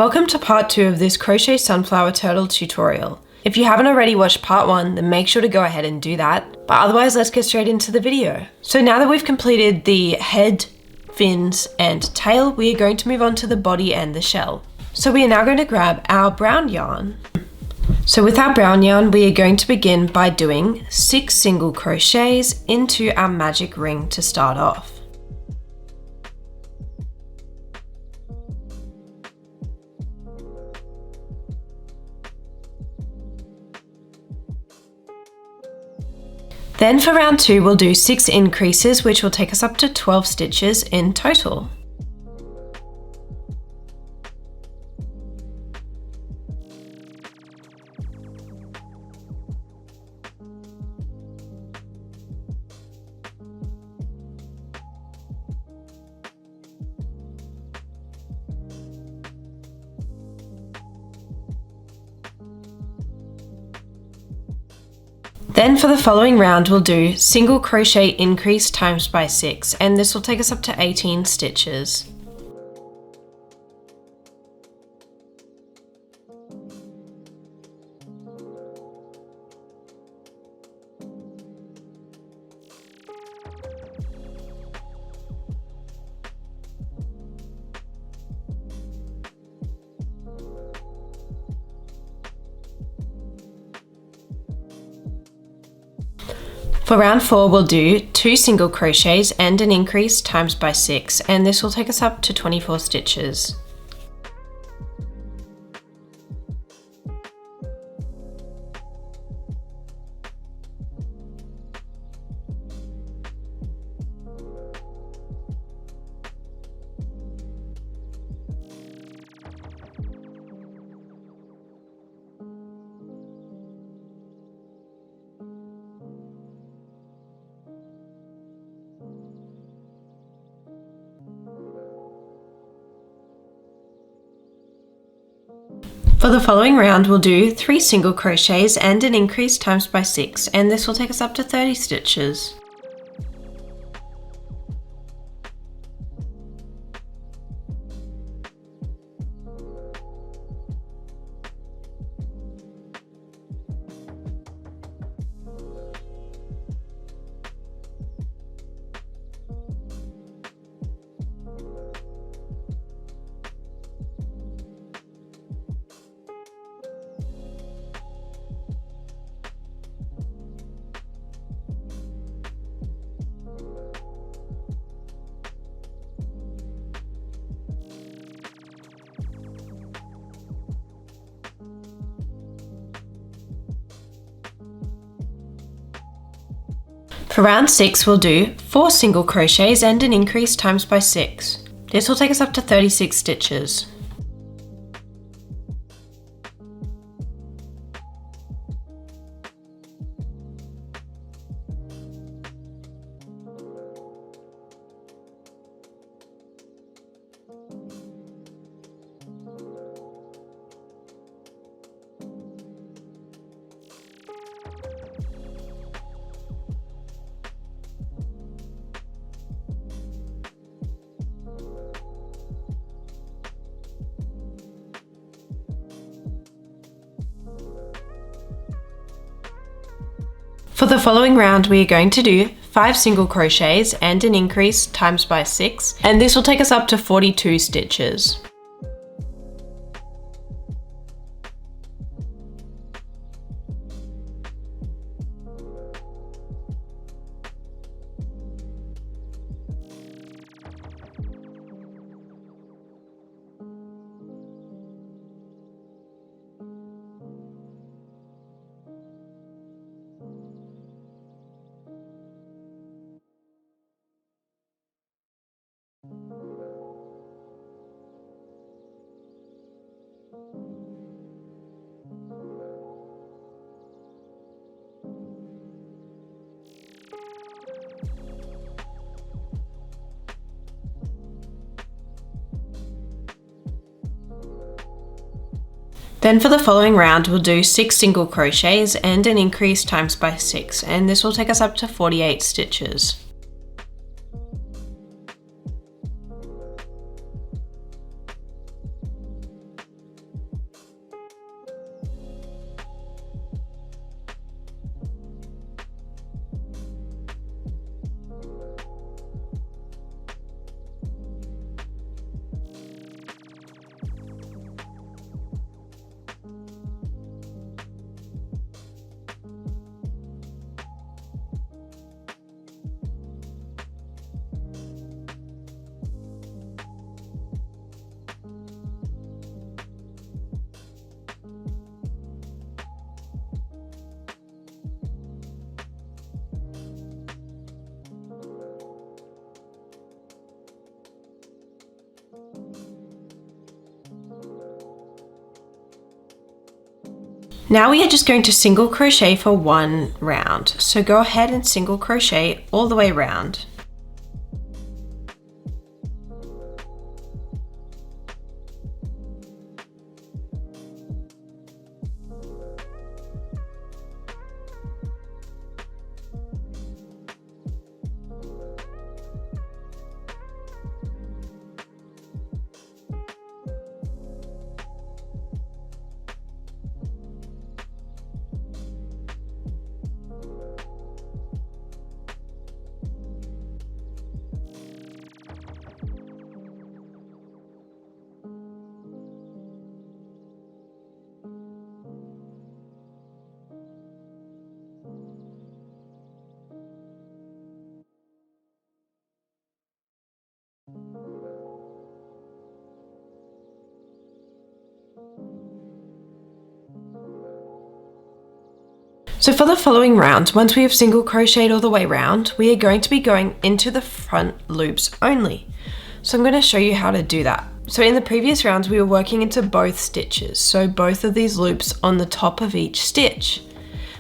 Welcome to part 2 of this crochet sunflower turtle tutorial. If you haven't already watched part 1, then make sure to go ahead and do that. But otherwise, let's get straight into the video. So now that we've completed the head, fins, and tail, we are going to move on to the body and the shell. So we are now going to grab our brown yarn. So with our brown yarn, we are going to begin by doing 6 single crochets into our magic ring to start off. Then for round 2, we'll do 6 increases, which will take us up to 12 stitches in total. Then for the following round, we'll do single crochet increase times by 6, and this will take us up to 18 stitches. For round 4, we'll do 2 single crochets and an increase times by 6, and this will take us up to 24 stitches. For the following round, we'll do 3 single crochets and an increase times by 6, and this will take us up to 30 stitches. For round 6, we'll do 4 single crochets and an increase times by 6. This will take us up to 36 stitches. For the following round, we are going to do 5 single crochets and an increase times by 6, and this will take us up to 42 stitches. Then for the following round, we'll do 6 single crochets and an increase times by 6, and this will take us up to 48 stitches. Now we are just going to single crochet for one round. So go ahead and single crochet all the way around. So for the following round, once we have single crocheted all the way around, we are going to be going into the front loops only. So I'm going to show you how to do that. So in the previous rounds, we were working into both stitches, so both of these loops on the top of each stitch.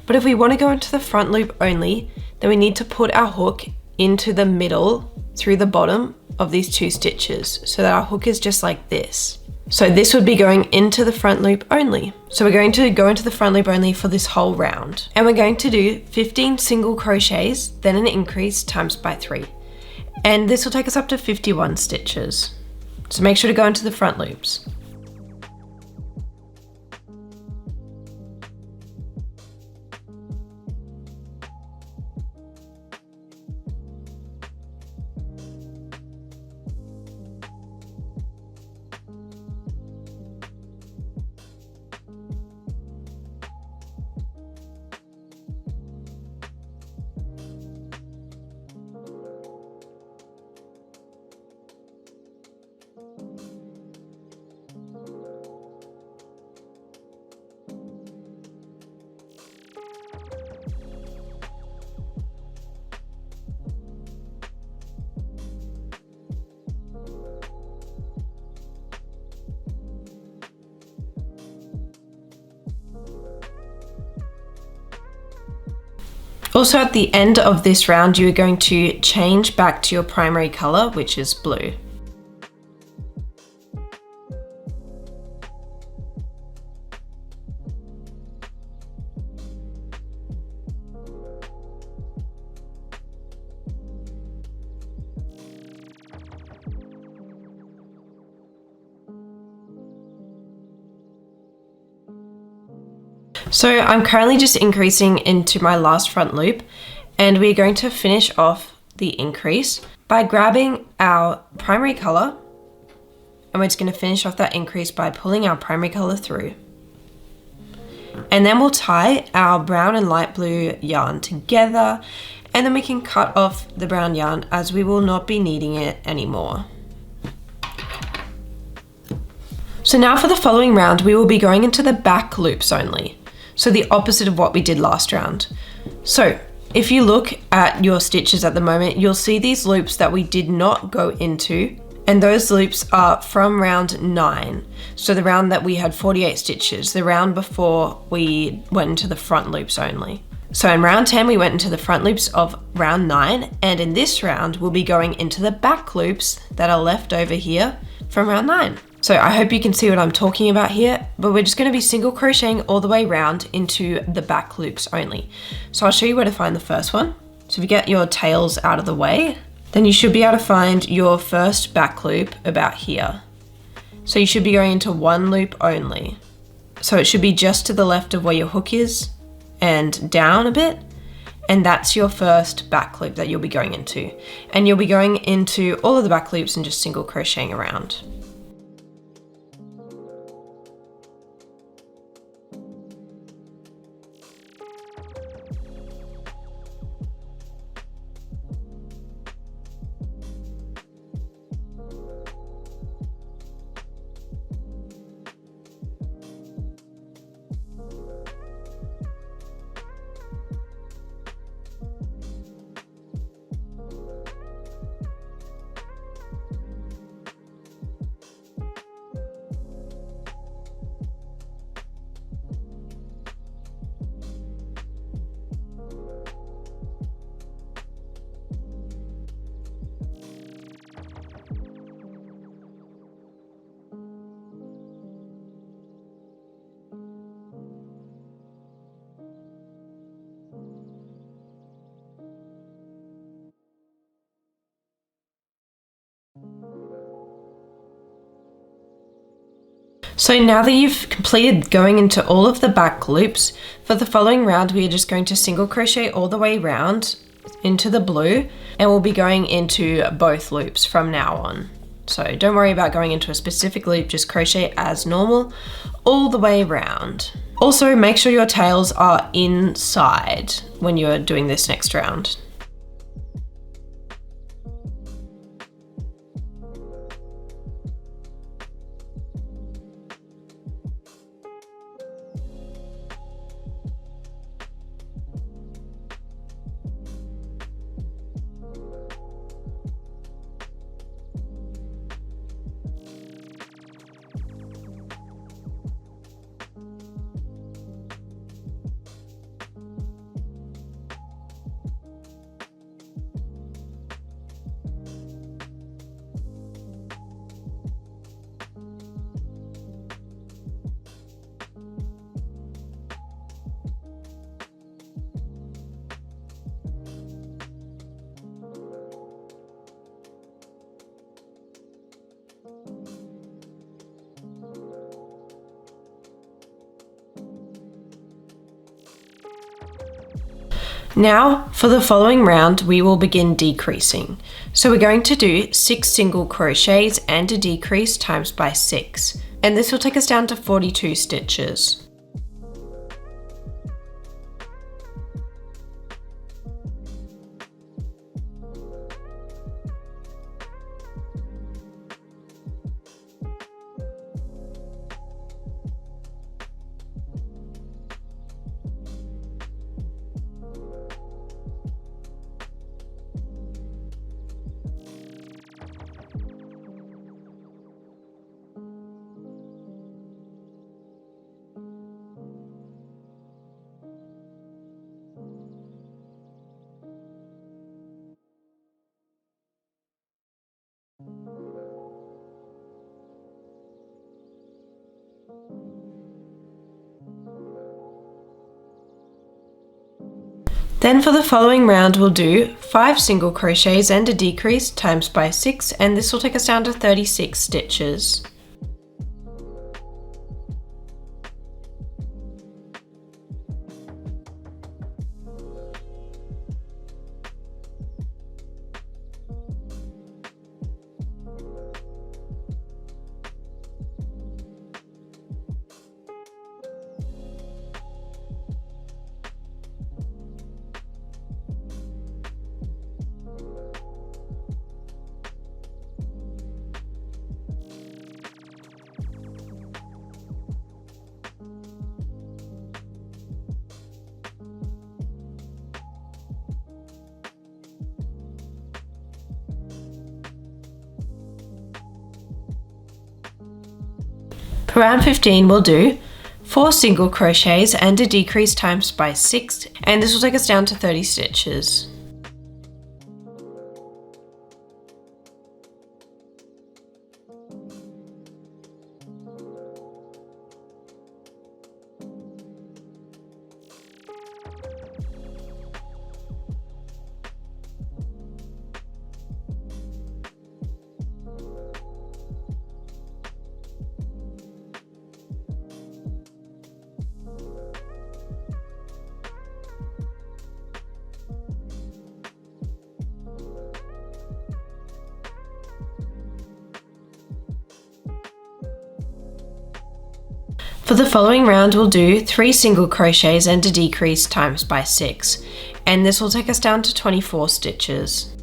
But if we want to go into the front loop only, then we need to put our hook into the middle through the bottom of these two stitches so that our hook is just like this. So this would be going into the front loop only. So we're going to go into the front loop only for this whole round. And we're going to do 15 single crochets, then an increase times by 3. And this will take us up to 51 stitches. So make sure to go into the front loops. Also at the end of this round, you are going to change back to your primary color, which is blue. So I'm currently just increasing into my last front loop, and we're going to finish off the increase by grabbing our primary color, and we're just going to finish off that increase by pulling our primary color through. And then we'll tie our brown and light blue yarn together, and then we can cut off the brown yarn as we will not be needing it anymore. So now for the following round, we will be going into the back loops only. So the opposite of what we did last round. So if you look at your stitches at the moment, you'll see these loops that we did not go into, and those loops are from round 9. So the round that we had 48 stitches, the round before we went into the front loops only. So in round 10, we went into the front loops of round 9, and in this round, we'll be going into the back loops that are left over here from round 9. So I hope you can see what I'm talking about here, but we're just going to be single crocheting all the way around into the back loops only. So I'll show you where to find the first one. So if you get your tails out of the way, then you should be able to find your first back loop about here. So you should be going into one loop only. So it should be just to the left of where your hook is and down a bit. And that's your first back loop that you'll be going into. And you'll be going into all of the back loops and just single crocheting around. So now that you've completed going into all of the back loops, for the following round we are just going to single crochet all the way around into the blue, and we'll be going into both loops from now on. So don't worry about going into a specific loop, just crochet as normal all the way around. Also, make sure your tails are inside when you're doing this next round. Now for the following round we will begin decreasing. So we're going to do 6 single crochets and a decrease times by 6, and this will take us down to 42 stitches. Then for the following round we'll do 5 single crochets and a decrease times by 6, and this will take us down to 36 stitches. For round 15 we'll do 4 single crochets and a decrease times by 6, and this will take us down to 30 stitches. For the following round we'll do 3 single crochets and a decrease times by 6, and this will take us down to 24 stitches.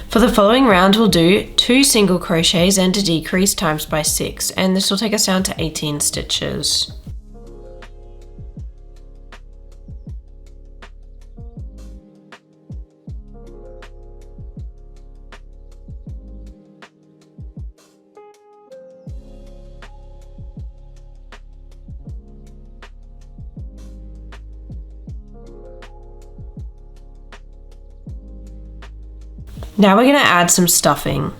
For the following round we'll do 2 single crochets and a decrease times by 6, and this will take us down to 18 stitches. Now we're going to add some stuffing.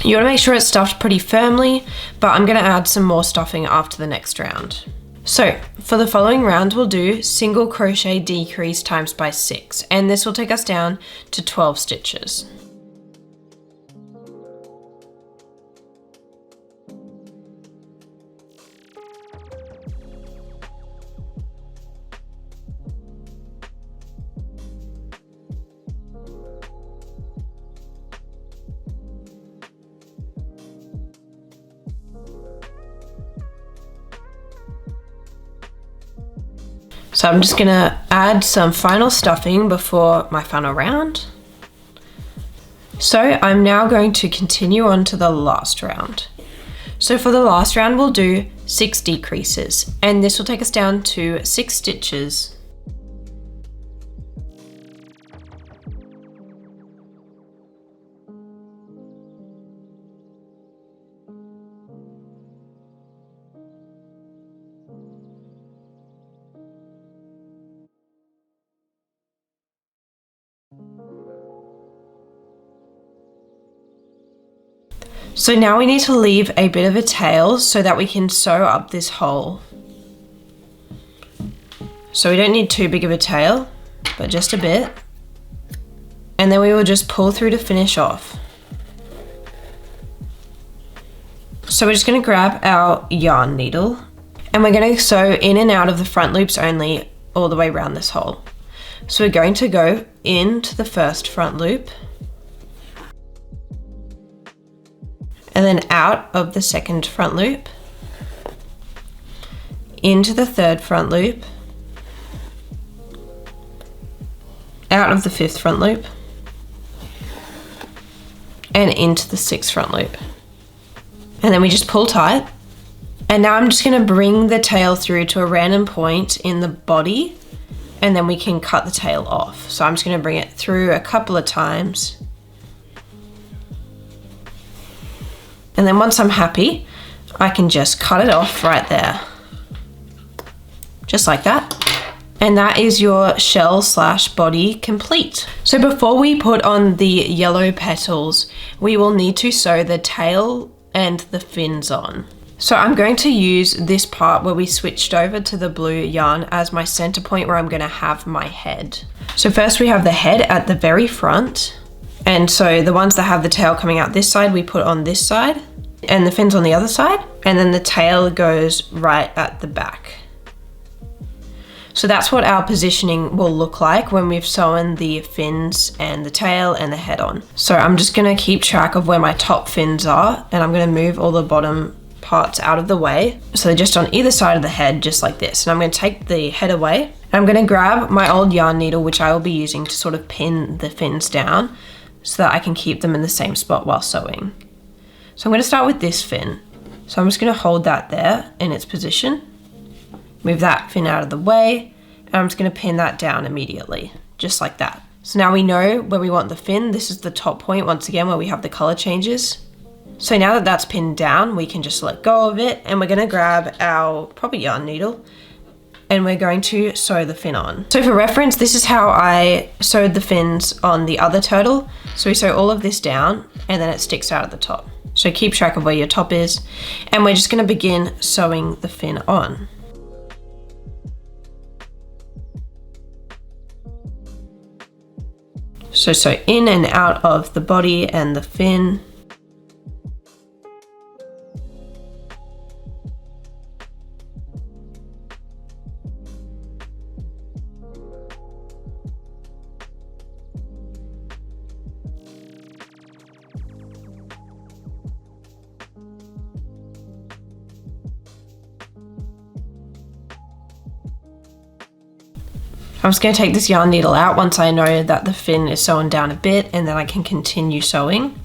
You want to make sure it's stuffed pretty firmly, but I'm going to add some more stuffing after the next round. So for the following round, we'll do single crochet decrease times by 6, and this will take us down to 12 stitches. So I'm just gonna add some final stuffing before my final round. So I'm now going to continue on to the last round. So for the last round, we'll do 6 decreases, and this will take us down to 6 stitches. So now we need to leave a bit of a tail so that we can sew up this hole. So we don't need too big of a tail, but just a bit. And then we will just pull through to finish off. So we're just going to grab our yarn needle and we're going to sew in and out of the front loops only all the way around this hole. So we're going to go into the first front loop and then out of the second front loop, into the third front loop, out of the fifth front loop, and into the sixth front loop. And then we just pull tight. And now I'm just going to bring the tail through to a random point in the body, and then we can cut the tail off. So I'm just going to bring it through a couple of times. And then once I'm happy, I can just cut it off right there. Just like that. And that is your shell / body complete. So before we put on the yellow petals, we will need to sew the tail and the fins on. So I'm going to use this part where we switched over to the blue yarn as my center point where I'm going to have my head. So first we have the head at the very front. And so the ones that have the tail coming out this side, we put on this side, and the fins on the other side, and then the tail goes right at the back. So that's what our positioning will look like when we've sewn the fins and the tail and the head on. So I'm just gonna keep track of where my top fins are, and I'm gonna move all the bottom parts out of the way. So they're just on either side of the head, just like this. And I'm gonna take the head away, and I'm gonna grab my old yarn needle, which I will be using to sort of pin the fins down, so that I can keep them in the same spot while sewing. So I'm going to start with this fin. So I'm just going to hold that there in its position, move that fin out of the way, and I'm just going to pin that down immediately, just like that. So now we know where we want the fin. This is the top point, once again, where we have the color changes. So now that that's pinned down, we can just let go of it, and we're going to grab our proper yarn needle, and we're going to sew the fin on. So for reference, this is how I sewed the fins on the other turtle. So we sew all of this down, and then it sticks out at the top. So keep track of where your top is, and we're just going to begin sewing the fin on. So sew in and out of the body and the fin. I'm just going to take this yarn needle out once I know that the fin is sewn down a bit, and then I can continue sewing.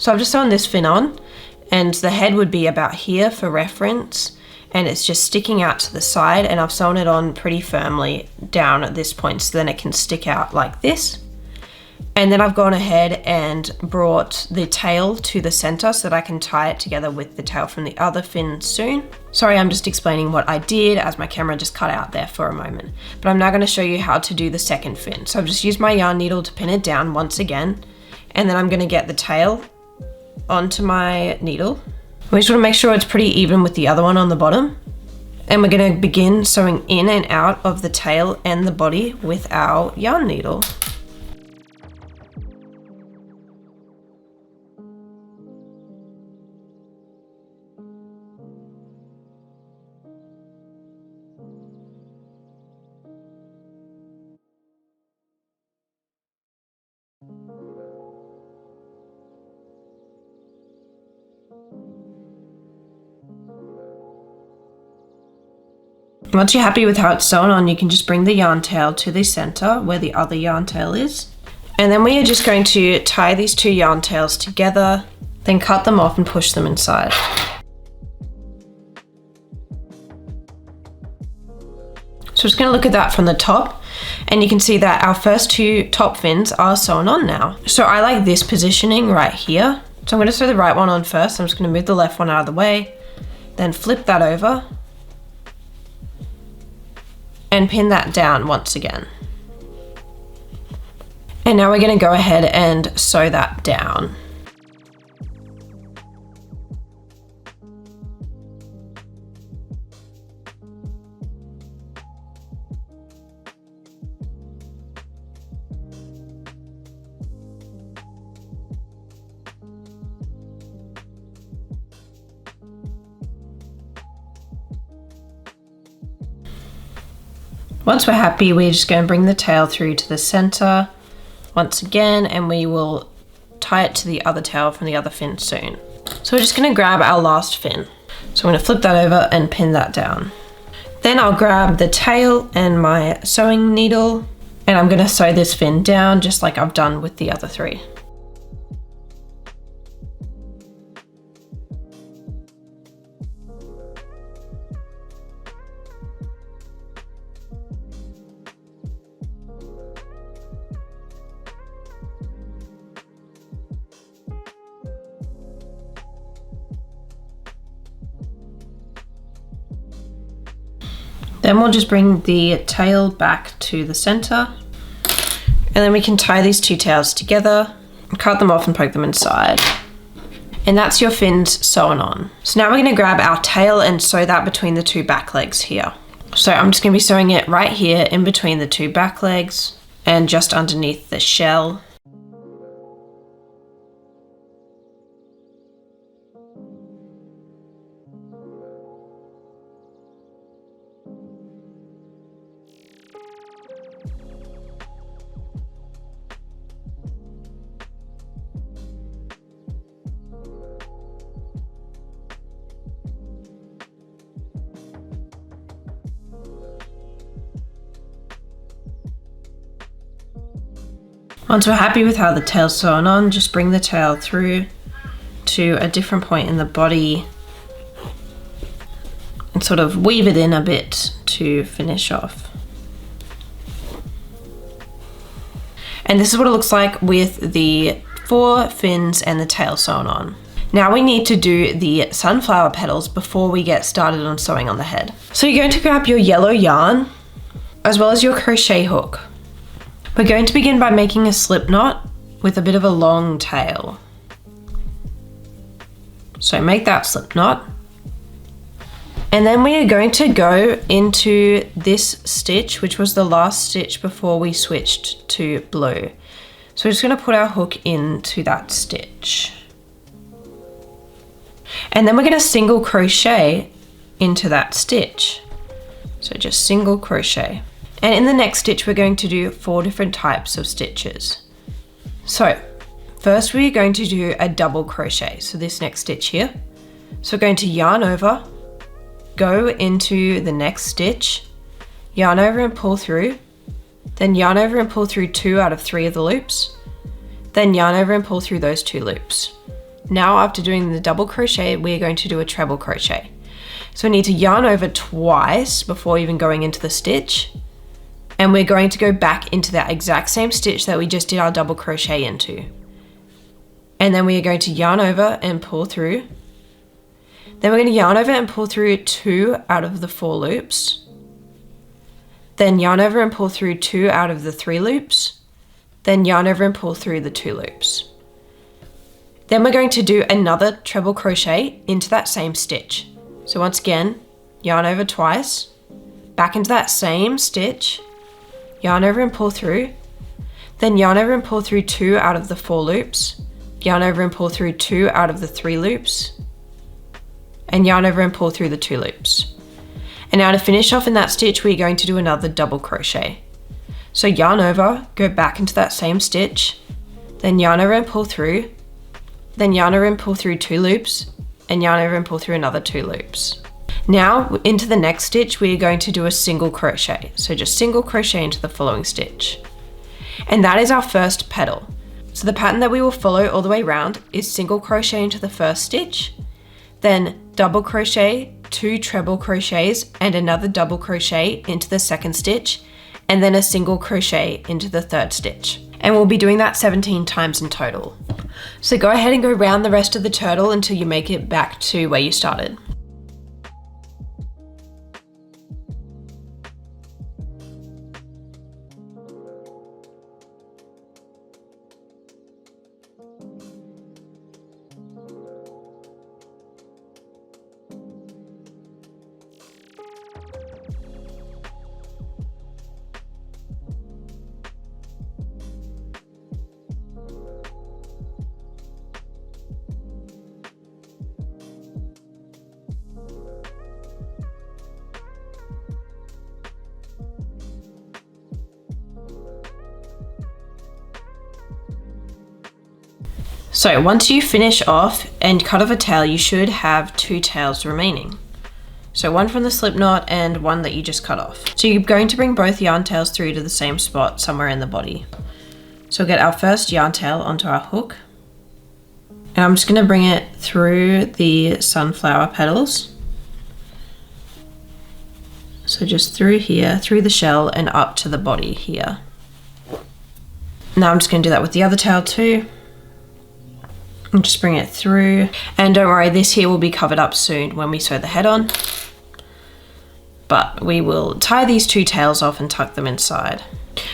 So I've just sewn this fin on, and the head would be about here for reference, and it's just sticking out to the side, and I've sewn it on pretty firmly down at this point so then it can stick out like this. And then I've gone ahead and brought the tail to the center so that I can tie it together with the tail from the other fin soon. Sorry, I'm just explaining what I did as my camera just cut out there for a moment. But I'm now going to show you how to do the second fin. So I've just used my yarn needle to pin it down once again, and then I'm going to get the tail onto my needle. We just want to make sure it's pretty even with the other one on the bottom. And we're going to begin sewing in and out of the tail and the body with our yarn needle. Once you're happy with how it's sewn on, you can just bring the yarn tail to the center where the other yarn tail is. And then we are just going to tie these two yarn tails together, then cut them off and push them inside. So just going to look at that from the top, and you can see that our first two top fins are sewn on now. So I like this positioning right here. So I'm going to sew the right one on first. I'm just going to move the left one out of the way, then flip that over, and pin that down once again. And now we're going to go ahead and sew that down. Once we're happy, we're just going to bring the tail through to the center once again, and we will tie it to the other tail from the other fin soon. So we're just going to grab our last fin. So I'm going to flip that over and pin that down. Then I'll grab the tail and my sewing needle, and I'm going to sew this fin down just like I've done with the other three. Then we'll just bring the tail back to the center, and then we can tie these two tails together, cut them off and poke them inside. And that's your fins sewn on. So now we're going to grab our tail and sew that between the two back legs here. So I'm just going to be sewing it right here in between the two back legs and just underneath the shell. Once we're happy with how the tail's sewn on, just bring the tail through to a different point in the body and sort of weave it in a bit to finish off. And this is what it looks like with the 4 fins and the tail sewn on. Now we need to do the sunflower petals before we get started on sewing on the head. So you're going to grab your yellow yarn as well as your crochet hook. We're going to begin by making a slip knot with a bit of a long tail. So make that slip knot. And then we are going to go into this stitch, which was the last stitch before we switched to blue. So we're just going to put our hook into that stitch. And then we're going to single crochet into that stitch. So just single crochet. And in the next stitch, we're going to do 4 different types of stitches. So first we're going to do a double crochet. So this next stitch here. So we're going to yarn over, go into the next stitch, yarn over and pull through, then yarn over and pull through 2 out of 3 of the loops, then yarn over and pull through those 2 loops. Now after doing the double crochet, we're going to do a treble crochet. So we need to yarn over twice before even going into the stitch. And we're going to go back into that exact same stitch that we just did our double crochet into. And then we are going to yarn over and pull through. Then we're going to yarn over and pull through 2 out of the 4 loops. Then yarn over and pull through 2 out of the 3 loops. Then yarn over and pull through the 2 loops. Then we're going to do another treble crochet into that same stitch. So once again, yarn over twice, back into that same stitch, yarn over and pull through, then yarn over and pull through 2 out of the 4 loops, yarn over and pull through 2 out of the 3 loops, and yarn over and pull through the 2 loops. And now to finish off in that stitch, we're going to do another double crochet. So yarn over, go back into that same stitch, then yarn over and pull through, then yarn over and pull through 2 loops, and yarn over and pull through another 2 loops. Now into the next stitch, we are going to do a single crochet. So just single crochet into the following stitch. And that is our first petal. So the pattern that we will follow all the way around is single crochet into the first stitch, then double crochet, 2 treble crochets, and another double crochet into the second stitch, and then a single crochet into the third stitch. And we'll be doing that 17 times in total. So go ahead and go around the rest of the turtle until you make it back to where you started. So once you finish off and cut off a tail, you should have 2 tails remaining. So one from the slip knot and one that you just cut off. So you're going to bring both yarn tails through to the same spot somewhere in the body. So we'll get our first yarn tail onto our hook. And I'm just going to bring it through the sunflower petals. So just through here, through the shell and up to the body here. Now I'm just going to do that with the other tail too. And just bring it through. And don't worry, this here will be covered up soon when we sew the head on. But we will tie these 2 tails off and tuck them inside.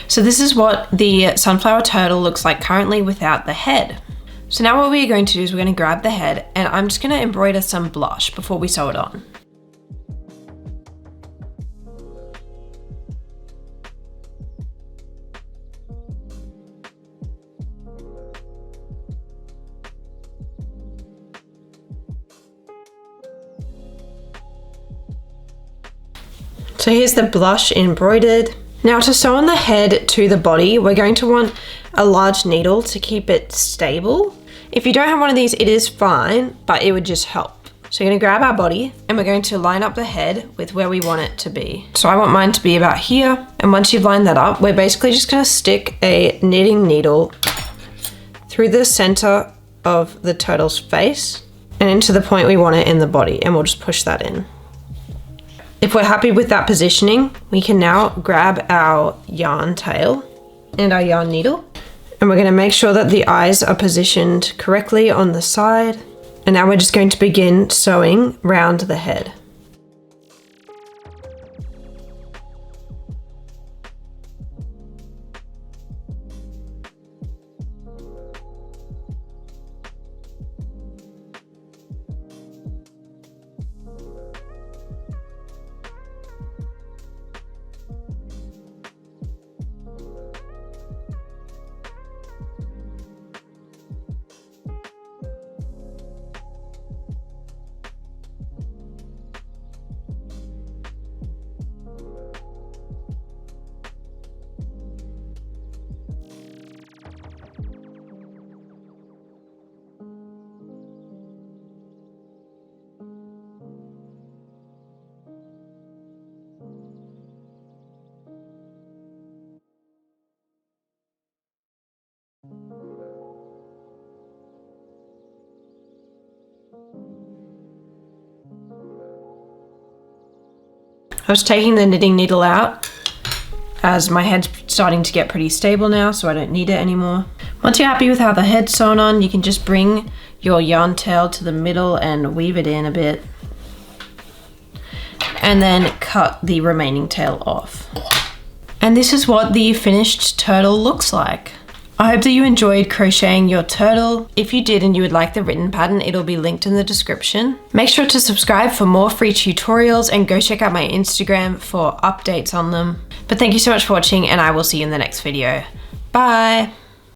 So this is what the sunflower turtle looks like currently without the head. So now what we're going to do is we're going to grab the head and I'm just going to embroider some blush before we sew it on. So here's the blush embroidered. Now to sew on the head to the body, we're going to want a large needle to keep it stable. If you don't have one of these, it is fine, but it would just help. So you're gonna grab our body and we're going to line up the head with where we want it to be. So I want mine to be about here. And once you've lined that up, we're basically just gonna stick a knitting needle through the center of the turtle's face and into the point we want it in the body, and we'll just push that in. If we're happy with that positioning, we can now grab our yarn tail and our yarn needle, and we're going to make sure that the eyes are positioned correctly on the side. And now we're just going to begin sewing round the head. I was taking the knitting needle out as my head's starting to get pretty stable now, so I don't need it anymore. Once you're happy with how the head's sewn on, you can just bring your yarn tail to the middle and weave it in a bit. And then cut the remaining tail off. And this is what the finished turtle looks like. I hope that you enjoyed crocheting your turtle. If you did and you would like the written pattern, it'll be linked in the description. Make sure to subscribe for more free tutorials and go check out my Instagram for updates on them. But thank you so much for watching, and I will see you in the next video. Bye!